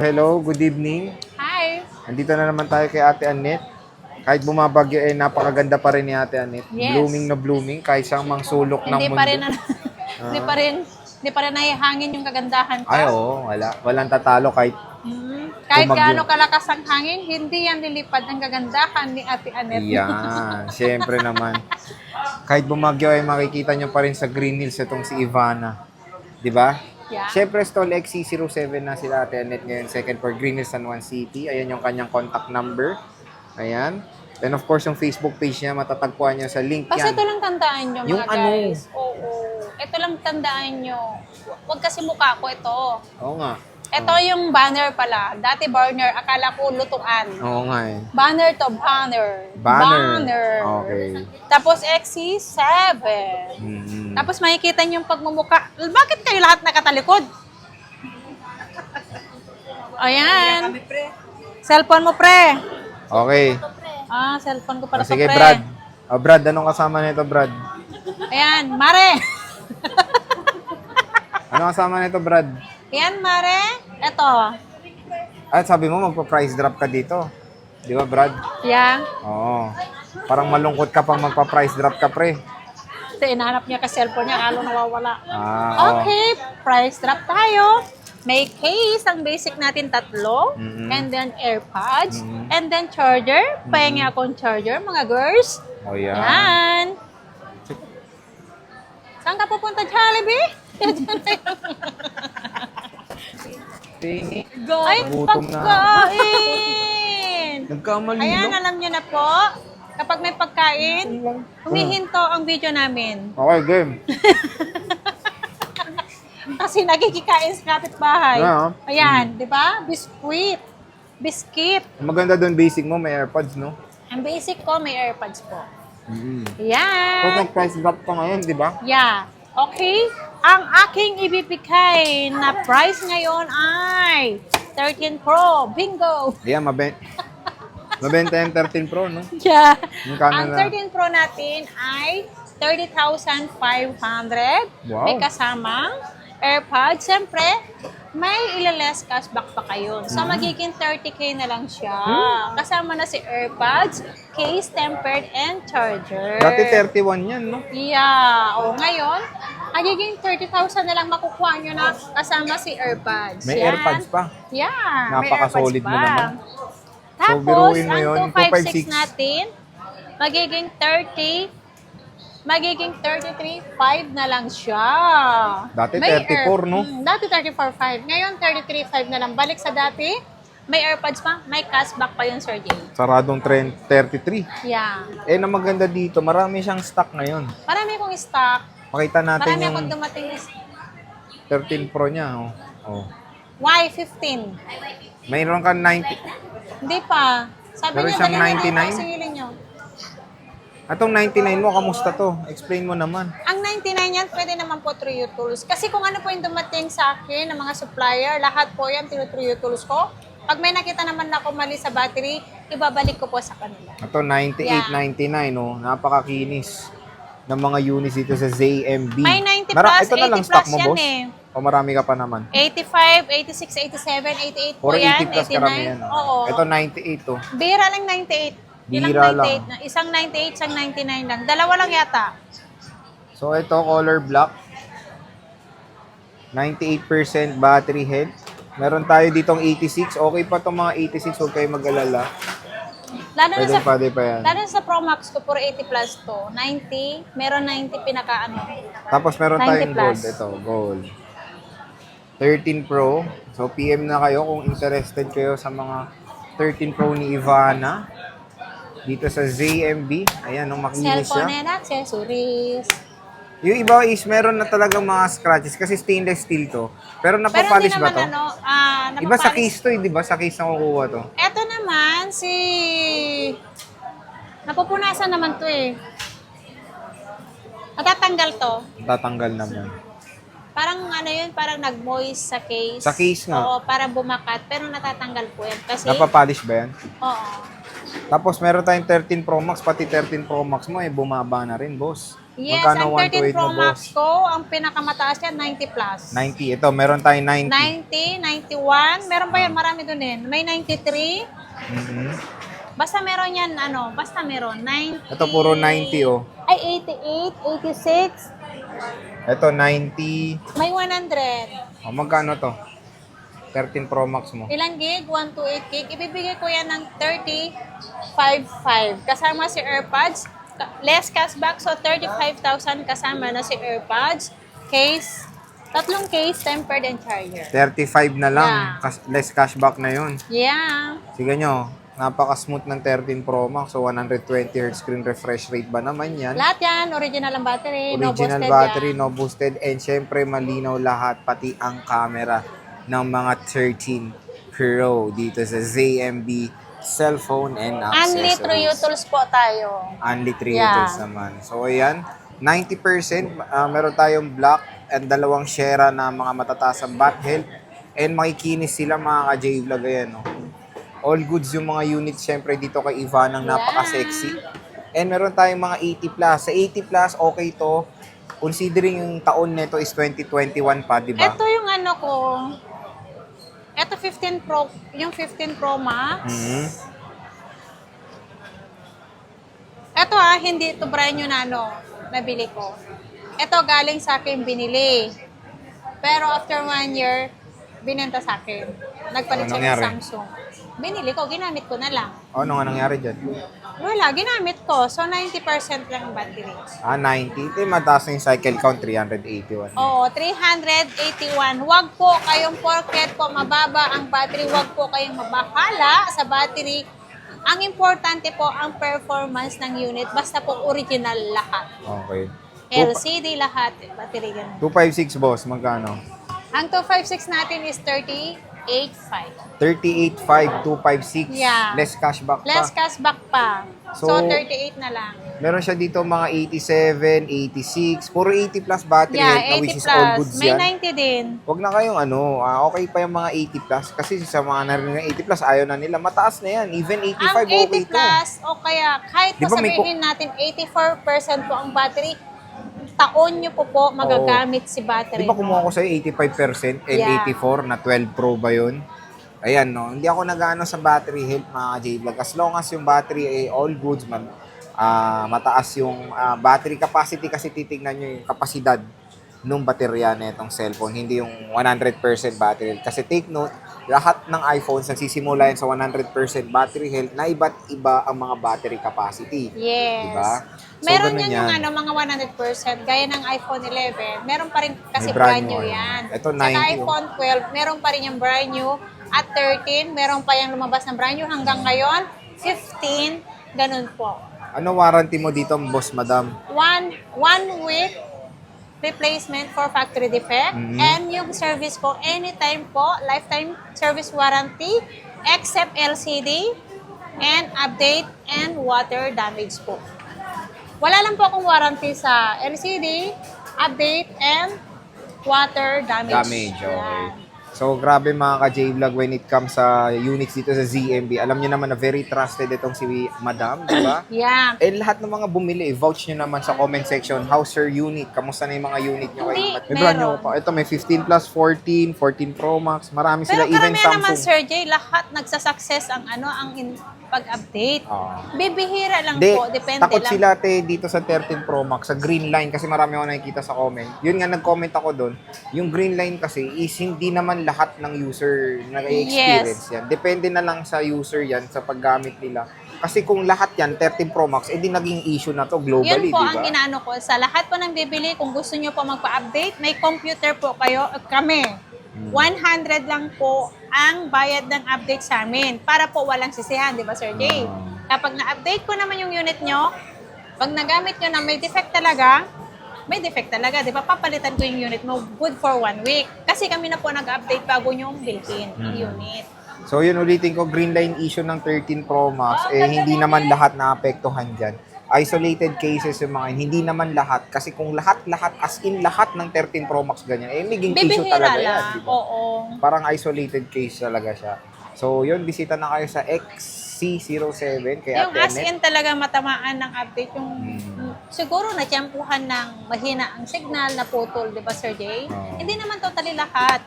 Hello, good evening. Hi. Andito na naman tayo kay Ate Annette. Kahit bumabagyo, napakaganda pa rin ni Ate Annette. Yes. Blooming na blooming, kahit siyang mangsulok ng Hindi mundo. pa rin hindi pa rin nahihangin yung kagandahan ko. Ay, oo, wala. Walang tatalo kahit Kahit bumagyo. gaano kalakas ang hangin, hindi yan lilipad ang kagandahan ni Ate Annette. yan. Siyempre naman. Kahit bumagyo ay makikita nyo pa rin sa Green Hills itong si Ivana. Di ba? Yeah. Siyempre, stall XC07 na sila Ate Annette ngayon. Second for Green Hills San Juan City. Ayan yung kanyang contact number. Ayan. Then of course, yung Facebook page niya, matatagpuan niyo sa link Basta yan. ito lang tandaan nyo, Yung mga ano? guys. Oo. Ito lang tandaan nyo. Huwag kasi mukha ko ito. Oo nga. Ito yung banner pala. Dati banner, akala ko lutuan. Oo nga eh. Banner to banner. Banner. Okay. Tapos XC7. Mm-hmm. Tapos makikita niyo yung pagmumukha. Bakit kayo lahat nakatalikod? Ayan. Cellphone mo, pre. Okay. Ah, cellphone ko para Sige, pre. Brad. Brad, anong kasama nito, Brad? Ayan, Mare. Anong kasama nito, Brad? Ayan, Mare. Ito. At sabi mo, magpa-price drop ka dito. Di ba, Brad? Yeah. Oo. Parang malungkot ka pang magpa-price drop ka, pre. Kasi inahanap niya kasi cellphone niya, akala nawawala. Oo. Okay, price drop tayo. May case, ang basic natin tatlo. And then AirPods. And then charger. Pahingi akong charger, mga girls. Oh, yan. Yan. Saan ka pupunta, Jollibee? Tingi. Ay, Gutom na. pagkain! Nagkamali Ayan, lang. alam nyo na po, kapag may pagkain, humihinto ang video namin. Okay, game. Kasi nagkikikain sa kapitbahay. Yeah. Ayan, di ba? Biskuit. Biscuit. Ang maganda doon, basic mo, may AirPods, no? Ang basic ko, may AirPods po. Mm-hmm. Ayan. Kung nag-price drop ka ngayon, di ba? Yeah. Okay. Ang aking ibibigay na price ngayon ay 13 Pro. Bingo! Ayan, mabenta yung 13 Pro, no? Yeah. Magkano Ang na? 13 Pro natin ay 30,500. Wow. May kasamang AirPods. Siyempre, may ilaless cashback pa kayo. So, magiging 30K na lang siya. Kasama na si AirPods, case, tempered, and charger. Dati 31 yan, no? Yeah. O, ngayon, magiging 30,000 na lang makukuha nyo na kasama si AirPods. May Yan. AirPods pa. Yeah. may Napaka-solid AirPods mo pa. naman. Tapos, biruin mo ang yun, 256 256. natin, magiging 33.5 na lang siya. Dati May 34, no? Dati 34.5. Ngayon, 33.5 na lang. Balik sa dati, may AirPods pa, may cashback pa yun, Sir Jay. Saradong 33. Yeah. Na maganda dito, marami siyang stock ngayon. Marami kong stock. Pakita natin Marami yung akong dumating na 13 Pro niya, oh. Oh. Y15. Mayroon ka 90. Hindi pa. Sabi Pero niya, siyang dali na 99? singilin niyo. Atong 99 mo, kamusta to? Explain mo naman. Ang 99 yan, pwede naman po Trio Tools. Kasi kung ano po yung dumating sa akin ng mga supplier, lahat po yan Trio Tools ko. Pag may nakita naman ako mali sa battery, ibabalik ko po sa kanila. Ito, 98.99, oh. Napakakinis ng mga units dito sa ZMB. May 90 plus, Ito na lang 80 stock plus mo, yan boss? eh. O marami ka pa naman? 85, 86, 87, 88 po Or yan. 80 plus karamihan. Oo. Ito 98 to. Bira lang 98. Yun Bira ang 98 lang. na. Isang 98, isang 99 lang. Dalawa lang yata. So ito color black. 98% battery health. Meron tayo ditong 86. Okay pa itong mga 86, huwag kayo mag-alala. Lalo na sa Pwede pa yan. Lalo na sa Pro Max ko, puro 80 plus to. 90, meron 90 pinaka ano. Tapos meron 90 tayong plus. gold. Ito, gold. 13 Pro. So PM na kayo kung interested kayo sa mga 13 Pro ni Ivana. Dito sa ZMB. Ayan, nung makinis siya. Cellphone and accessories. Yung iba is meron na talagang mga scratches kasi stainless steel to. Pero Pero hindi napapolish ba naman to? ano, Iba sa napapalis. case to, di ba? Sa case na kukuha to. Eto naman, napupunasan naman to eh. Natatanggal to. Tatanggal naman. Parang ano yun, parang nag-moist sa case. Sa case nga. Oo, para bumakat. Pero natatanggal po yan. Kasi, Napapolish ba yan? oo. Tapos meron tayong 13 Pro Max, pati 13 Pro Max mo bumaba na rin, boss. Yes, Magkano ang 13 128 Pro mo, Max boss? ko, ang pinakamataas yan, 90 plus. 90. Ito, meron tayong 90. 90, 91, meron pa yan, marami doon din. May 93, Mhm. basta meron yan, ano, basta meron. 90, Ito, puro 90, oh. Ay, 88, 86, Ito, 90. may 100. Oh, magkano to? 13 Pro Max mo. Ilang gig? 128 gig. Ibibigay ko yan ng 35,500. Kasama si AirPods. Less cashback, so 35,000 kasama na si AirPods. Case, tatlong case, tempered and charger. 35 na lang. Yeah. Less cashback na yun. Yeah. Sige nyo, napaka-smooth ng 13 Pro Max. So, 120 Hz screen refresh rate ba naman yan? Lahat yan, original ang battery, no Original boosted battery, yan. no boosted. And syempre, malinaw lahat, pati ang camera ng mga 13 Pro dito sa ZMB cellphone and Only accessories. through utils po tayo. Only 3 Yeah. utils naman. So, ayan. 90%. Meron tayong black and dalawang share na mga matataas ang bat health. And makikinis sila mga ka-J-Vlog. Ayan, no? All goods yung mga units syempre dito kay Ivan ang napaka-sexy. And meron tayong mga 80 plus. Sa 80 plus, okay to. Considering yung taon nito is 2021 pa, di ba? Ito yung ano ko. Ito 15 Pro, yung 15 Pro Max. Mhm. Ito hindi ito brand new na ano, nabili ko. Ito galing sa akin binili. Pero after 1 year, binenta sa akin. Nagpalit Ano siya ng nangyari? Samsung. Binili ko, ginamit ko na lang. Ano nga nangyari dyan? Wala, ginamit ko. So, 90% lang ang battery. 90. Ito yung mataas na yung cycle count, 381. Oo, 381. Huwag po kayong porket po mababa ang battery. Huwag po kayong mabahala sa battery. Ang importante po ang performance ng unit. Basta po original lahat. Okay. LCD lahat. Battery ganun. 256 boss, magkano? Ang 256 natin is 38.5. 38.5, 256. Yeah. Less cashback pa. Less cashback pa. So, So, 38 na lang. Meron siya dito mga 87, 86, puro 80 plus battery health na Yeah, which 80 is all plus. goods May yan. 90 din. Huwag na kayong okay pa yung mga 80 plus kasi sa mga narinig na 80 plus ayaw na nila. Mataas na yan. Even 85 Ang okay 80 to. plus, o kaya kahit Di ba may sabihin natin 84% po ang battery, taon nyo po magagamit si battery. Di ba kumuha mo. ko sa'yo 85% and Yeah. 84 na 12 Pro ba yun? Ayan, no? Hindi ako nag-ano sa battery health, mga J-Vlog. As long as yung battery ay all goods, mataas yung battery capacity kasi titignan nyo yung kapasidad nung baterya na itong cellphone. Hindi yung 100% battery health. Kasi take note, lahat ng iPhones nagsisimula yan sa 100% battery health na iba't iba ang mga battery capacity. Yes. Diba? So, Meron ganun yan yung yan. mga 100%, gaya ng iPhone 11, meron pa rin kasi May brand brand new new yan. yan. Ito, Saka 90, iPhone 12, meron pa rin yung brand new. At 13, meron pa yung lumabas na brand new. Hanggang ngayon, 15, ganun po. Ano warranty mo dito, boss, madam? One week replacement for factory defect. Mhm. And yung service po, anytime po, lifetime service warranty, except LCD, and update and water damage po. Wala lang po akong warranty sa LCD, update, and water damage. Damage, okay. Yan. So, grabe mga ka-J-Vlog when it comes sa units dito sa ZMB. Alam niyo naman na very trusted itong si Madam, di ba? Yeah. And lahat ng mga bumili, vouch nyo naman sa comment section. How's your unit? Kamusta na yung mga unit nyo? Hindi, May brand new meron. pa. Ito may 15 plus, 14, 14 Pro Max. Marami sila, Pero even karamihan naman, Samsung. Sir Jay, lahat nagsasucess ang pag-update. Ah. Bibihira lang Hindi, po, depende takot lang. sila dito sa 13 Pro Max, sa green line, kasi marami ako nakikita sa comment. Yun nga, nag-comment ako doon. Yung green line kasi is hindi naman lahat ng user nag-experience yan. Depende na lang sa user yan, sa paggamit nila. Kasi kung lahat yan, 13 Pro Max, edi naging issue na to globally, Yun po di ang ba? inaano ko. Sa lahat po ng bibili, kung gusto nyo po magpa-update, may computer po kayo, kami. 100 lang po ang bayad ng update sa amin para po walang sisihan, di ba, Sir Jay? Kapag na-update ko naman yung unit nyo, pag nagamit nyo na may defect talaga, di ba? Papalitan ko yung unit mo good for 1 week. Kasi kami na po nag-update bago nyo bilhin ang unit. So yun, ulitin ko, green line issue ng 13 Pro Max, hindi naman lahat naapektuhan dyan. Isolated cases yung mga yun. Hindi naman lahat. Kasi kung lahat, as in lahat ng 13 Pro Max ganyan, maging issue Bibihira talaga yan. lang. Di ba? Oo. Parang isolated case talaga siya. So yun, bisita na kayo sa XC07 kay Yung Ate as Annette. in talaga matamaan ng update, yung siguro natiyempuhan ng mahina ang signal na putol, di ba Sir Jay? Oo. Hindi naman totally lahat.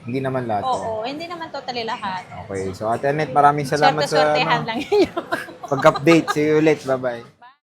Hindi naman lahat. Oo, hindi naman totally lahat. Okay. So, Ate Annette, maraming salamat sa Swerte-swertehan lang yun. pag-update. See you ulit. Bye-bye.